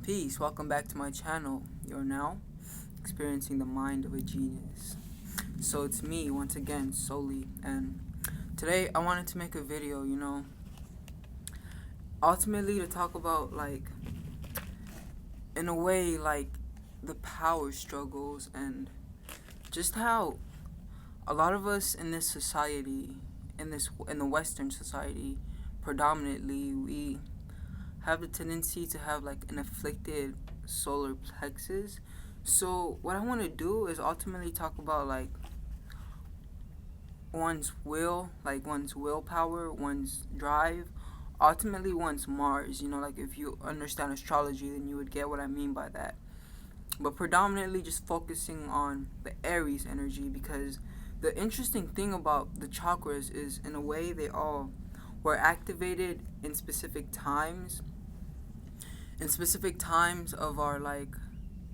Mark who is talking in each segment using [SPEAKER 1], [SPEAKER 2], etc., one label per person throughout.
[SPEAKER 1] Peace, welcome back to my channel. You're now experiencing the mind of a genius. So it's me once again, Soli, and today I wanted to make a video, ultimately to talk about, in a way, the power struggles and just how a lot of us in this society, in the Western society, predominantly, we have the tendency to have like an afflicted solar plexus. So what I want to do is ultimately talk about one's will, like one's willpower, one's drive, ultimately one's Mars. Like if you understand astrology, then you would get what I mean by that. But predominantly just focusing on the Aries energy, because the interesting thing about the chakras is, in a way, they all were activated in specific times of our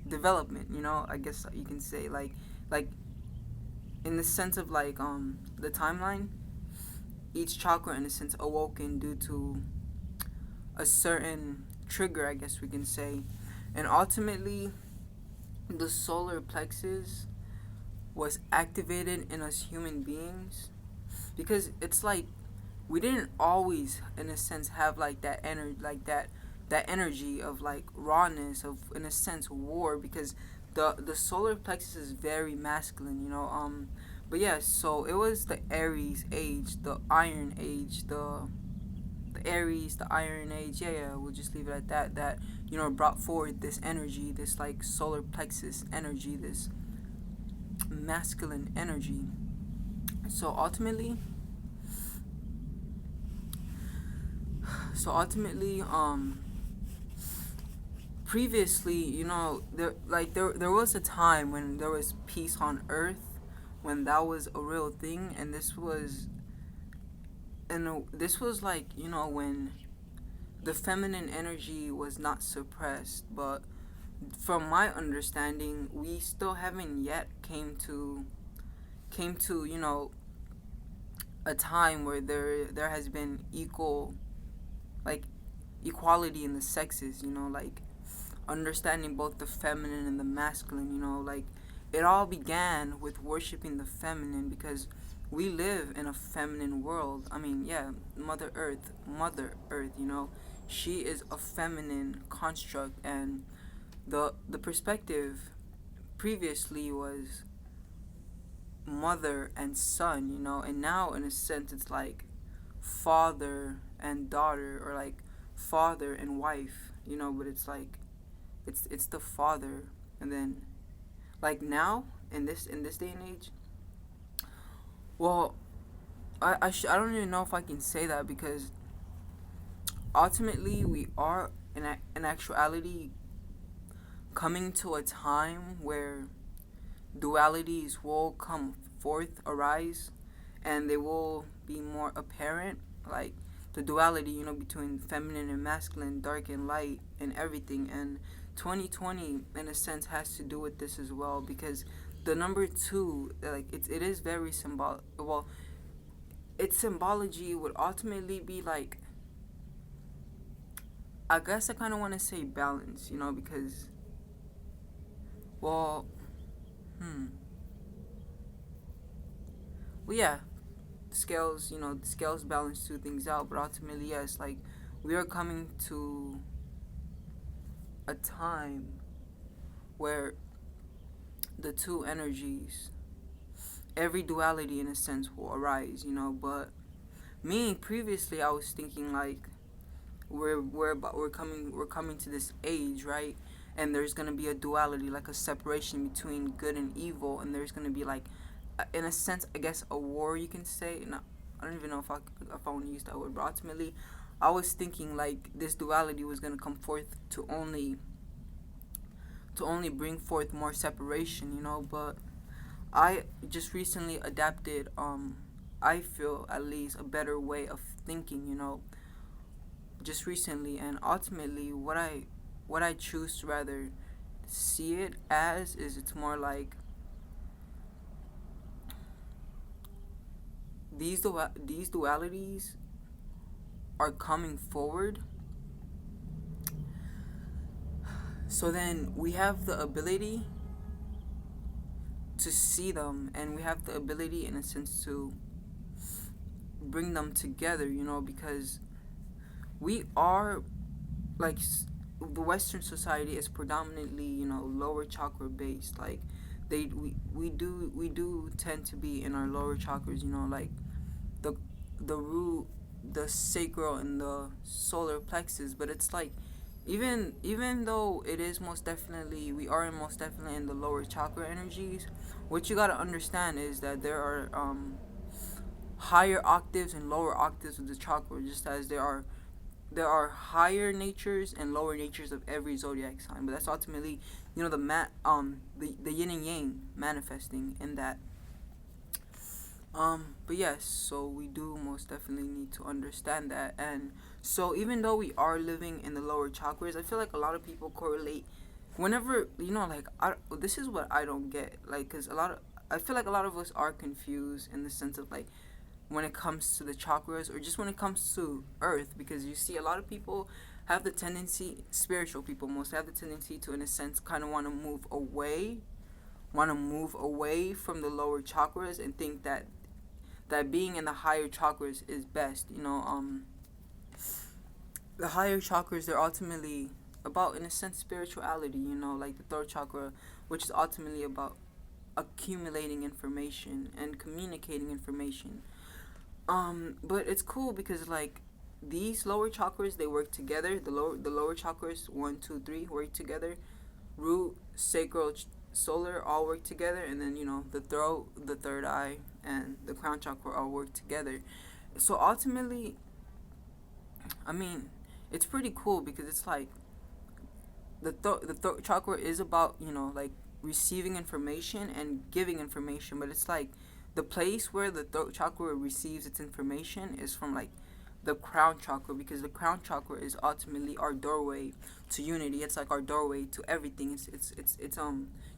[SPEAKER 1] development. I guess you can say, like in the sense of the timeline, each chakra in a sense awoken due to a certain trigger, I guess we can say. And ultimately the solar plexus was activated in us human beings because it's like we didn't always, in a sense, have like that energy, that energy of like rawness, of, in a sense, war, because the solar plexus is very masculine. But yeah, so it was the Aries age, the Iron age, the Aries, the Iron age. Yeah, we'll just leave it at that. That brought forward this energy, this like solar plexus energy, this masculine energy. So ultimately, previously, there was a time when there was peace on Earth, when that was a real thing, and this was when the feminine energy was not suppressed. But from my understanding, we still haven't yet came to a time where there has been like equality in the sexes. Like understanding both the feminine and the masculine. Like it all began with worshiping the feminine, because we live in a feminine world. I mean, yeah, Mother Earth, she is a feminine construct, and the perspective previously was mother and son, and now in a sense it's like father and daughter, or like father and wife, but it's like it's the father. And then like now in this day and age, well, I don't even know if I can say that, because ultimately we are in actuality coming to a time where dualities will come forth, arise, and they will be more apparent, like the duality, between feminine and masculine, dark and light, and everything. And 2020, in a sense, has to do with this as well, because the number two, like it is very symbolic. Well, its symbology would ultimately be like, I guess I kind of want to say balance, because, well, hmm, well, yeah, the scales balance two things out, but ultimately, yes, like we are coming to a time where the two energies, every duality in a sense, will arise. But me previously, I was thinking like we're coming to this age, right? And there's gonna be a duality, like a separation between good and evil, and there's gonna be like, in a sense, I guess, a war, you can say. No, I don't even know if I want to use that word, but ultimately, I was thinking like this duality was gonna come forth to only bring forth more separation. But I just recently adapted, I feel, at least, a better way of thinking, just recently. And ultimately what I choose to rather see it as is, it's more like these dualities are coming forward So then we have the ability to see them, and we have the ability in a sense to bring them together, because we are like the Western society is predominantly, lower chakra based. Like we do tend to be in our lower chakras, like the the root, the sacral, and the solar plexus. But it's like, even though it is most definitely, we are most definitely in the lower chakra energies, what you got to understand is that there are higher octaves and lower octaves of the chakra, just as there are higher natures and lower natures of every zodiac sign. But that's ultimately, the yin and yang manifesting in that. But yes, so we do most definitely need to understand that. And so even though we are living in the lower chakras, I feel like a lot of people correlate whenever, like, this is what I don't get, like, because I feel like a lot of us are confused in the sense of, like, when it comes to the chakras, or just when it comes to earth, because you see a lot of people have the tendency, spiritual people most have the tendency to, in a sense, kind of want to move away from the lower chakras, and think that being in the higher chakras is best. The higher chakras, they're ultimately about, in a sense, spirituality, like the third chakra, which is ultimately about accumulating information and communicating information. But it's cool because, like, these lower chakras, they work together. The lower chakras, 1, 2, 3, work together. Root, sacral, solar, all work together, and then, the throat, the third eye, and the crown chakra all work together. So ultimately, I mean, it's pretty cool because it's like the throat chakra is about, like, receiving information and giving information, but it's like the place where the throat chakra receives its information is from, like, the crown chakra, because the crown chakra is ultimately our doorway to unity. It's like our doorway to everything. It's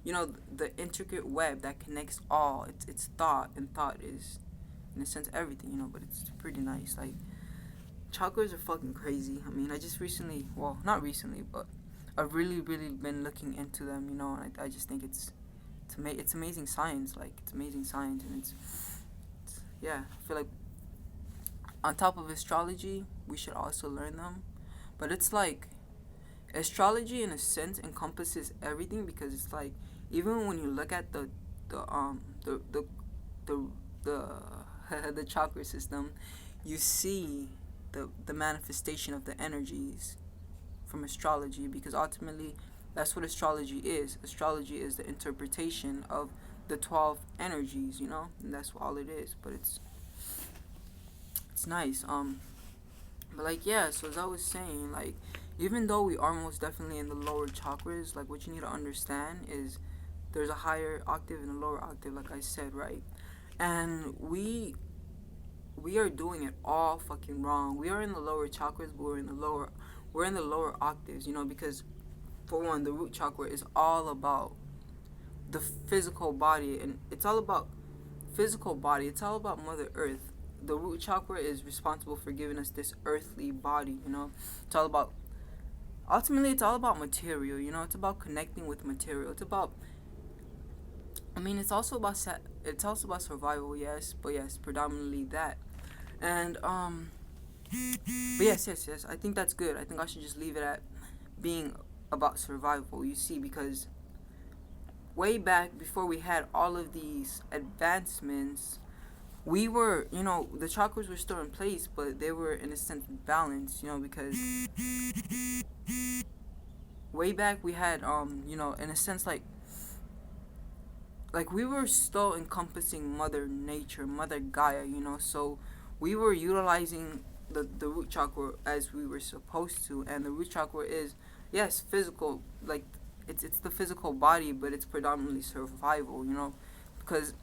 [SPEAKER 1] the intricate web that connects all. It's thought, and thought is, in a sense, everything. But it's pretty nice. Like, chakras are fucking crazy. I mean, I just recently, well, not recently, but I've really, really been looking into them. And I just think it's amazing science. Like, it's amazing science, and it's yeah. I feel like on top of astrology, we should also learn them. But it's like astrology, in a sense, encompasses everything, because it's like, even when you look at the the the chakra system, you see the manifestation of the energies from astrology, because ultimately that's what astrology is. Astrology is the interpretation of the 12 energies, and that's all it is. But it's nice. But, like, yeah, so as I was saying, like, even though we are most definitely in the lower chakras, like, what you need to understand is there's a higher octave and a lower octave, like I said, right? And we are doing it all fucking wrong. We are in the lower chakras, but we're in the lower octaves, because, for one, the root chakra is all about the physical body, and it's all about physical body. It's all about Mother Earth. The root chakra is responsible for giving us this earthly body. It's all about, ultimately, it's all about material. It's about connecting with material. It's also about survival, yes, but yes, predominantly that. And but yes, I think that's good. I think I should just leave it at being about survival. You see, because way back before we had all of these advancements, we were, the chakras were still in place, but they were, in a sense, balanced, because way back we had, in a sense, like we were still encompassing Mother Nature, Mother Gaia, so we were utilizing the root chakra as we were supposed to. And the root chakra is, yes, physical, like, it's the physical body, but it's predominantly survival, because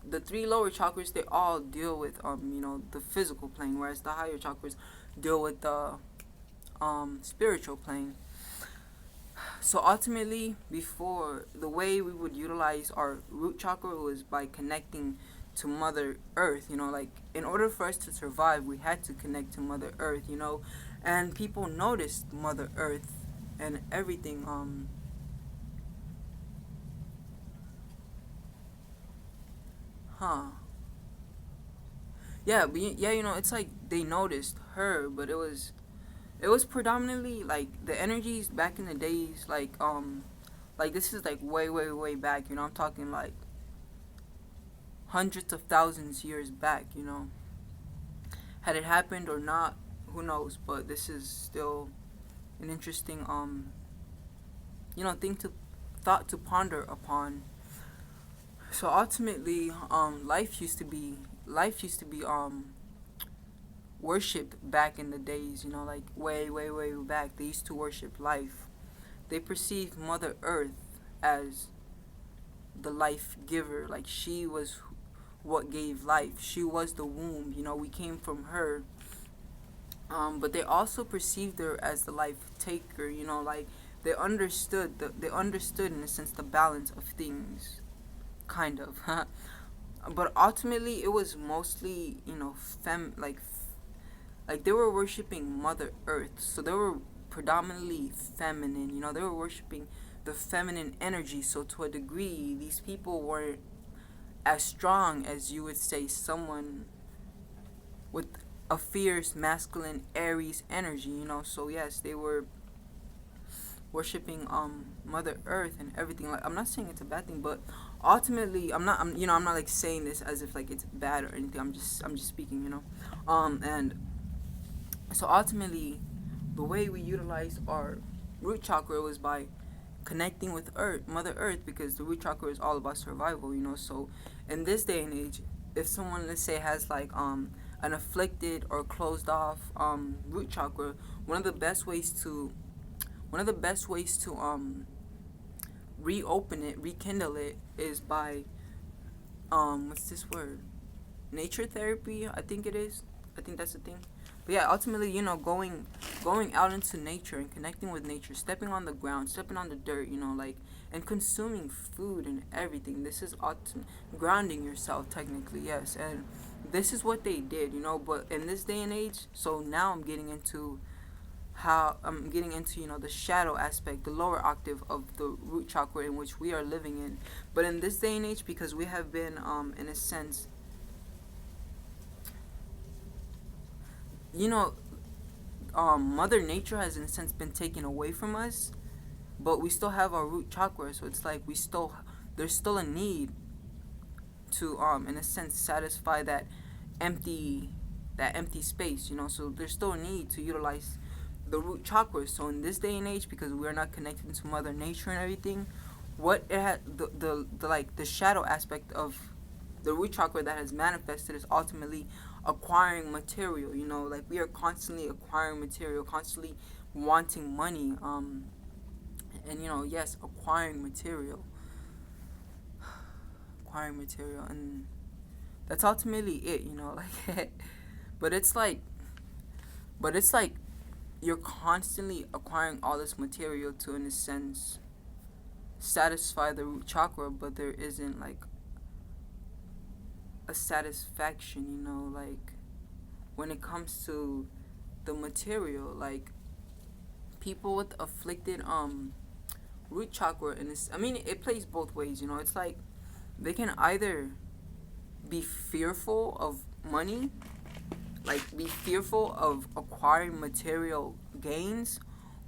[SPEAKER 1] the three lower chakras, they all deal with, the physical plane, whereas the higher chakras deal with the spiritual plane. So ultimately, before, the way we would utilize our root chakra was by connecting to Mother Earth. Like, in order for us to survive, we had to connect to Mother Earth. And people noticed Mother Earth and everything. Huh. Yeah, but yeah, it's like they noticed her, but it was predominantly like the energies back in the days, like this is like way, way, way back. I'm talking like hundreds of thousands years back. Had it happened or not, who knows? But this is still an interesting thing to thought to ponder upon. So ultimately, life used to be worshipped back in the days. Like way, way, way back. They used to worship life. They perceived Mother Earth as the life giver. Like she was what gave life. She was the womb. We came from her. But they also perceived her as the life taker. Like they understood in a sense the balance of things, kind of. But ultimately, it was mostly like they were worshiping Mother Earth, so they were predominantly feminine. They were worshiping the feminine energy. So to a degree, these people weren't as strong as you would say someone with a fierce masculine Aries energy. So yes, they were worshiping Mother Earth and everything. Like I'm not saying it's a bad thing, but ultimately I'm not like saying this as if like it's bad or anything. I'm just speaking. And so ultimately, the way we utilize our root chakra was by connecting with Earth, Mother Earth, because the root chakra is all about survival. So in this day and age, if someone, let's say, has like an afflicted or closed off root chakra, one of the best ways to reopen it, rekindle it, is by what's this word? Nature therapy, I think it is. I think that's the thing. But yeah, ultimately, going out into nature and connecting with nature, stepping on the ground, stepping on the dirt, like, and consuming food and everything. This is grounding yourself, technically, yes. And this is what they did. But in this day and age, so now I'm getting into the shadow aspect, the lower octave of the root chakra in which we are living in. But in this day and age, because we have been in a sense, you know Mother Nature has in a sense been taken away from us, but we still have our root chakra. So it's like there's still a need to in a sense satisfy empty that empty space. So there's still a need to utilize the root chakra. So in this day and age, because we're not connected to Mother Nature and everything, what it had the like the shadow aspect of the root chakra that has manifested is ultimately acquiring material. Like we are constantly acquiring material, constantly wanting money, and yes, acquiring material, and that's ultimately it. Like but it's like but it's like you're constantly acquiring all this material to, in a sense, satisfy the root chakra, but there isn't like a satisfaction. Like when it comes to the material, like people with afflicted root chakra, and I mean, it plays both ways. It's like they can either be fearful of money, like be fearful of acquiring material gains,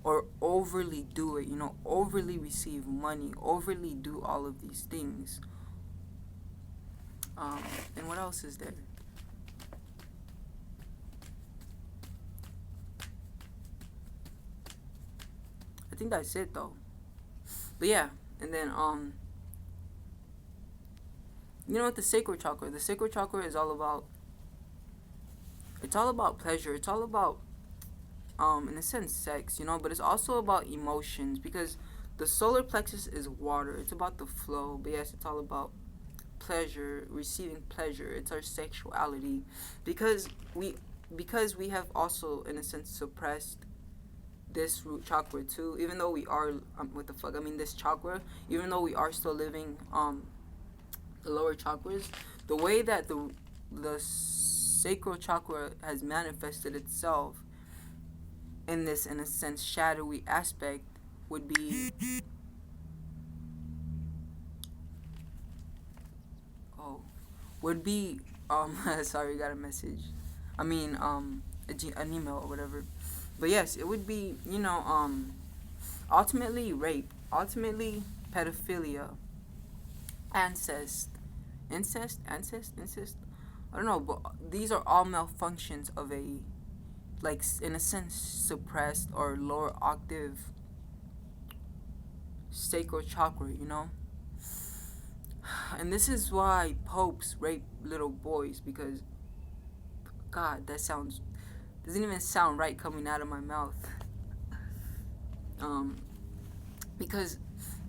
[SPEAKER 1] or overly do it. Overly receive money, overly do all of these things. And what else is there? I think that's it though. But yeah, and then what the sacral chakra? The sacral chakra is all about. It's all about pleasure. It's all about in a sense sex. But it's also about emotions, because the solar plexus is water. It's about the flow. But yes, it's all about pleasure, receiving pleasure. It's our sexuality, because we have also, in a sense, suppressed this root chakra too. Even though we are what the fuck, I mean, this chakra, even though we are still living the lower chakras, the way that the sacral chakra has manifested itself in this, in a sense, shadowy aspect, would be, oh, would be, sorry, got a message. I mean, an email or whatever. But yes, it would be, ultimately rape, ultimately pedophilia, incest, incest. I don't know, but these are all malfunctions of a, like, in a sense, suppressed or lower octave sacral chakra, And this is why popes rape little boys, because, God, that sounds, doesn't even sound right coming out of my mouth. Um, because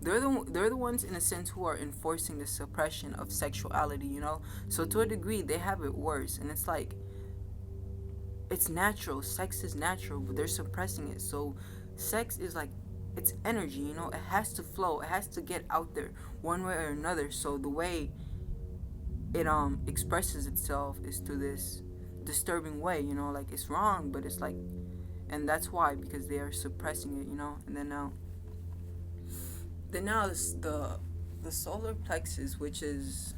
[SPEAKER 1] they're the ones in a sense who are enforcing the suppression of sexuality. So to a degree they have it worse, and it's like, it's natural, sex is natural, but they're suppressing it. So sex is like, it's energy, it has to flow, it has to get out there one way or another. So the way it expresses itself is through this disturbing way, like, it's wrong, but it's like, and that's why, because they are suppressing it, and then now the solar plexus, which is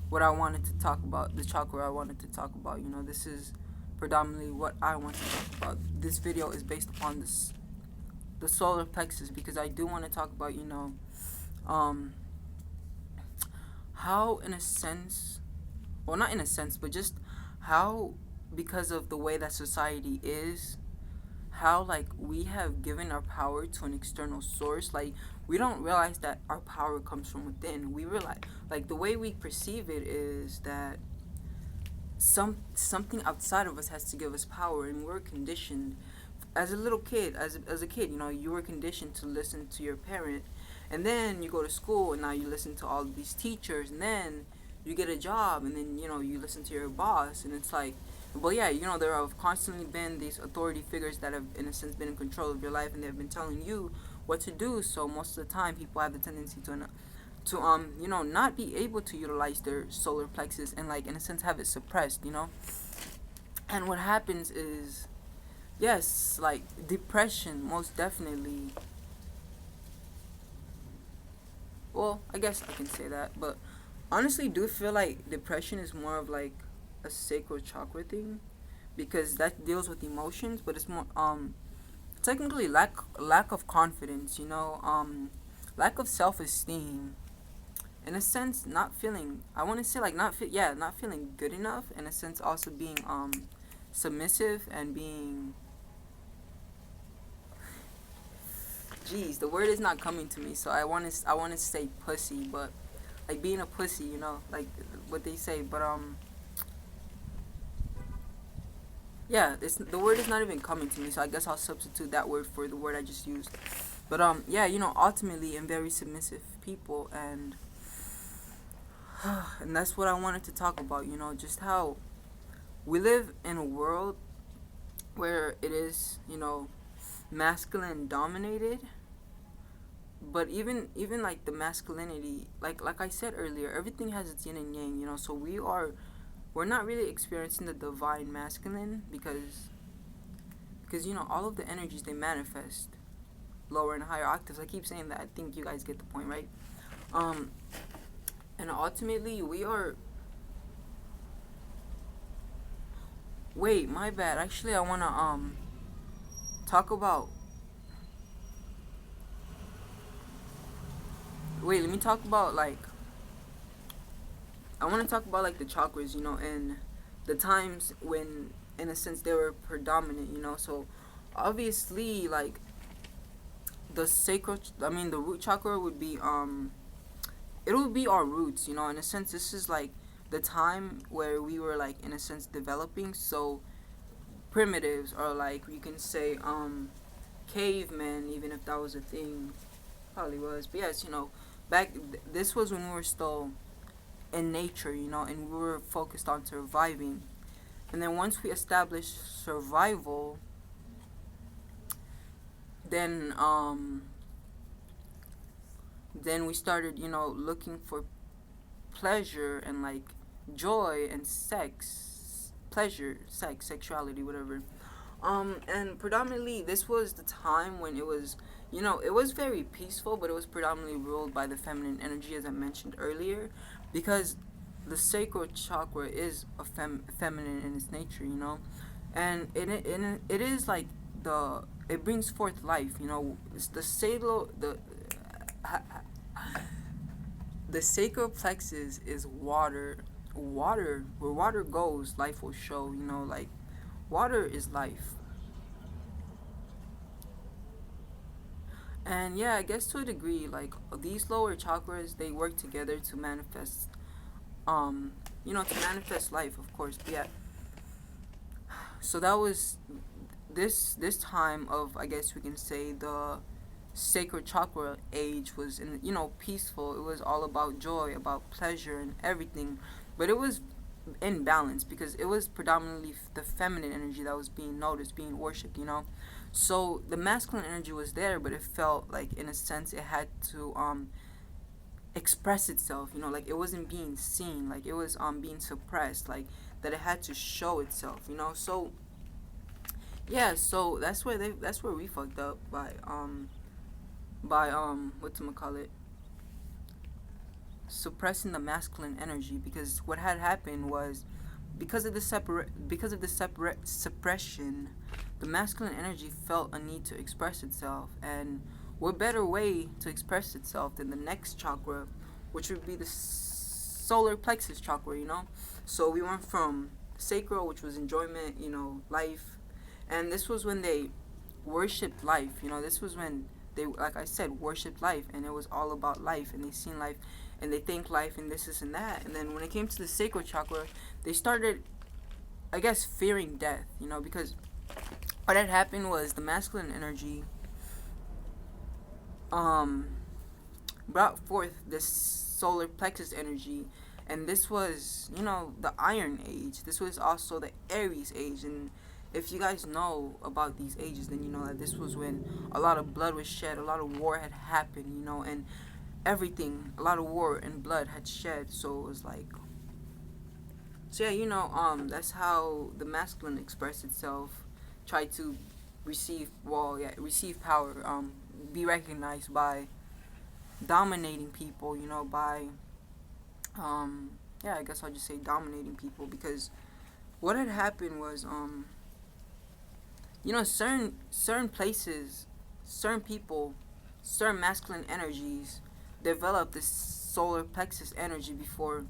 [SPEAKER 1] what I wanted to talk about, the chakra I wanted to talk about. This is predominantly what I want to talk about. This video is based upon the solar plexus, because I do want to talk about, um, how, in a sense, well, not in a sense, but just how, because of the way that society is, how, like, we have given our power to an external source. Like, we don't realize that our power comes from within. We realize, like, the way we perceive it is that something outside of us has to give us power, and we're conditioned as a little kid, as a kid, you were conditioned to listen to your parent, and then you go to school, and now you listen to all of these teachers, and then you get a job, and then you listen to your boss, and it's like, well, yeah, there have constantly been these authority figures that have, in a sense, been in control of your life, and they've been telling you what to do. So most of the time, people have the tendency to not be able to utilize their solar plexus, and, like, in a sense, have it suppressed. And what happens is, yes, like, depression, most definitely. Well, I guess I can say that, but honestly, do feel like depression is more of, like, a sacral chakra thing, because that deals with emotions, but it's more technically lack of confidence, lack of self-esteem, in a sense, not feeling, I want to say, like, not feeling good enough, in a sense, also being submissive, and being, geez, the word is not coming to me, so I want to say pussy, but, like, being a pussy, like what they say, but yeah, the word is not even coming to me, so I guess I'll substitute that word for the word I just used. But yeah, ultimately, I'm very submissive people, and and that's what I wanted to talk about. Just how we live in a world where it is, masculine dominated, but even like the masculinity, like I said earlier, everything has its yin and yang. So we're not really experiencing the divine masculine, because all of the energies, they manifest lower and higher octaves. I keep saying that. I think you guys get the point, right? And ultimately, we are. Wait, my bad. Actually, I wanna talk about. Wait, let me talk about, like, I want to talk about, like, the chakras, and the times when, in a sense, they were predominant. So obviously, like, the root chakra would be it would be our roots. In a sense, this is, like, the time where we were, like, in a sense, developing. So primitives, or, like, you can say cavemen, even if that was a thing, probably was. But yes, this was when we were still in nature, and we were focused on surviving. And then once we established survival, then we started, looking for pleasure, and, like, joy, and sexuality, whatever. And predominantly, this was the time when it was, it was very peaceful, but it was predominantly ruled by the feminine energy, as I mentioned earlier, because the sacral chakra is feminine in its nature, and it is like it brings forth life, It's the sacral plexus is water. Water, where water goes, life will show. Like water is life. And yeah, I guess to a degree, like these lower chakras, they work together to manifest, to manifest life, of course. But yeah, so that was this time of, I guess we can say, the sacred chakra age was in peaceful. It was all about joy, about pleasure, and everything, but it was in balance because it was predominantly the feminine energy that was being noticed, being worshipped. So the masculine energy was there, but it felt like, in a sense, it had to express itself. Like it wasn't being seen, like it was being suppressed, like that it had to show itself. So yeah, so that's where we fucked up by call it, suppressing the masculine energy, because what had happened was, because of the separate suppression, the masculine energy felt a need to express itself. And what better way to express itself than the next chakra, which would be the solar plexus chakra. So we went from sacral, which was enjoyment, life, and this was when they worshipped life. This was when they, like I said, worshipped life, and it was all about life, and they seen life, and they think life, and this and that. And then when it came to the sacral chakra, they started, I guess, fearing death. Because what had happened was the masculine energy um brought forth this solar plexus energy, and this was, the Iron Age. This was also the Aries Age, and if you guys know about these ages, then you know that this was when a lot of blood was shed, a lot of war had happened, and everything, a lot of war and blood had shed. So it was like, so yeah, that's how the masculine expressed itself, tried to receive power, be recognized by dominating people, by yeah, I guess I'll just say dominating people, because what had happened was, certain places, certain people, certain masculine energies develop this solar plexus energy before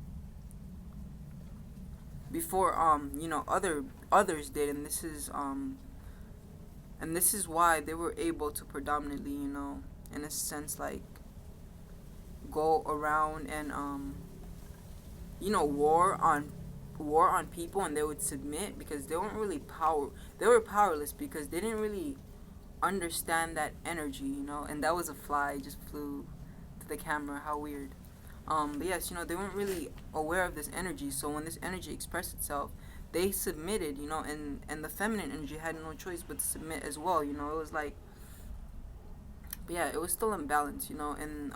[SPEAKER 1] others did. And this is why they were able to predominantly, in a sense, like go around and war on people, and they would submit, because they weren't really they were powerless, because they didn't really understand that energy. And that was a fly, it just flew to the camera, how weird. But yes, they weren't really aware of this energy, so when this energy expressed itself, they submitted, and the feminine energy had no choice but to submit as well. It was like, but yeah, it was still imbalanced, and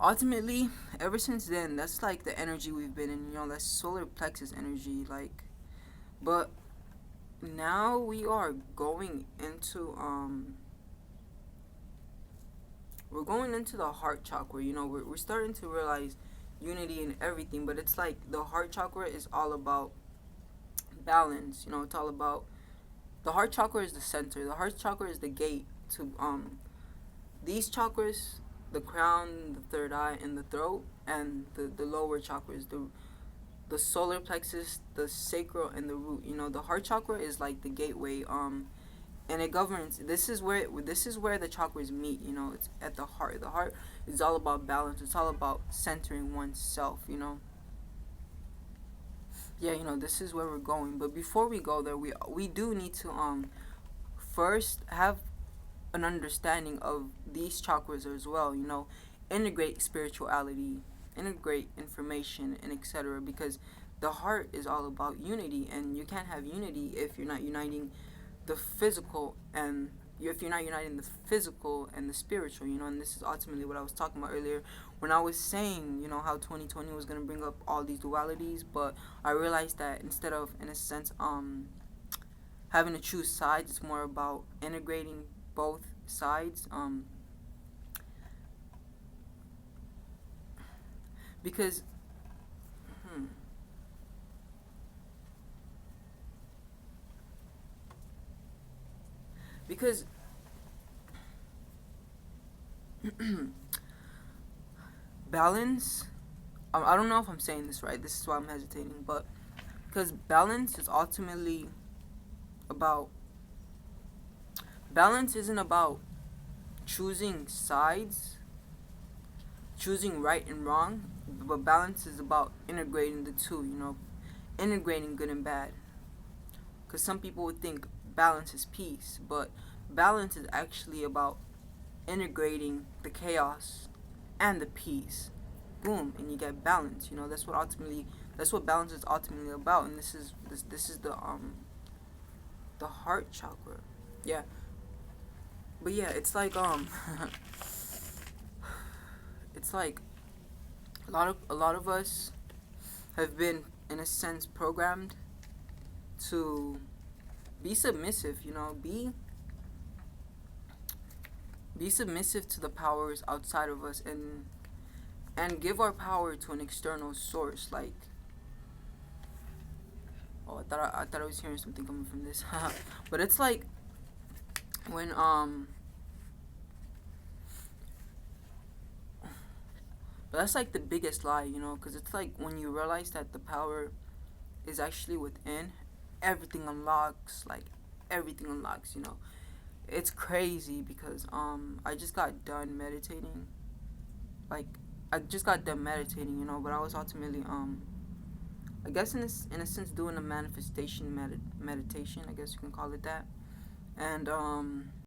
[SPEAKER 1] ultimately, ever since then, that's like the energy we've been in, that solar plexus energy, like. But now we are going into we're going into the heart chakra. We're starting to realize unity in everything, but it's like the heart chakra is all about balance. It's all about, the heart chakra is the center, the heart chakra is the gate to these chakras, the crown, the third eye, and the throat, and the lower chakras, the solar plexus, the sacral, and the root. The heart chakra is like the gateway, and it governs. This is where the chakras meet. It's at the heart. The heart is all about balance. It's all about centering oneself. Yeah, this is where we're going. But before we go there, we do need to first have an understanding of these chakras as well. Integrate spirituality, integrate information, and etc. Because the heart is all about unity, and you can't have unity if you're not uniting the physical, and if you're not uniting the physical and the spiritual. And this is ultimately what I was talking about earlier when I was saying, how 2020 was going to bring up all these dualities. But I realized that instead of, in a sense, having to choose sides, it's more about integrating both sides, because hmm, because balance, I don't know if I'm saying this right, this is why I'm hesitating, but because balance is ultimately about, balance isn't about choosing sides, choosing right and wrong, but balance is about integrating the two, integrating good and bad. Because some people would think balance is peace, but balance is actually about integrating the chaos and the peace. Boom, and you get balance. That's what balance is ultimately about. And this is the heart chakra. Yeah, but yeah, it's like it's like a lot of us have been, in a sense, programmed to be submissive. Be submissive to the powers outside of us, and give our power to an external source. Like, oh, I thought I was hearing something coming from this. But it's like when but that's like the biggest lie, because it's like when you realize that the power is actually within, everything unlocks. Like, everything unlocks. It's crazy because I just got done meditating. Like, I just got done meditating, but I was ultimately I guess in a sense doing a manifestation meditation. I guess you can call it that. And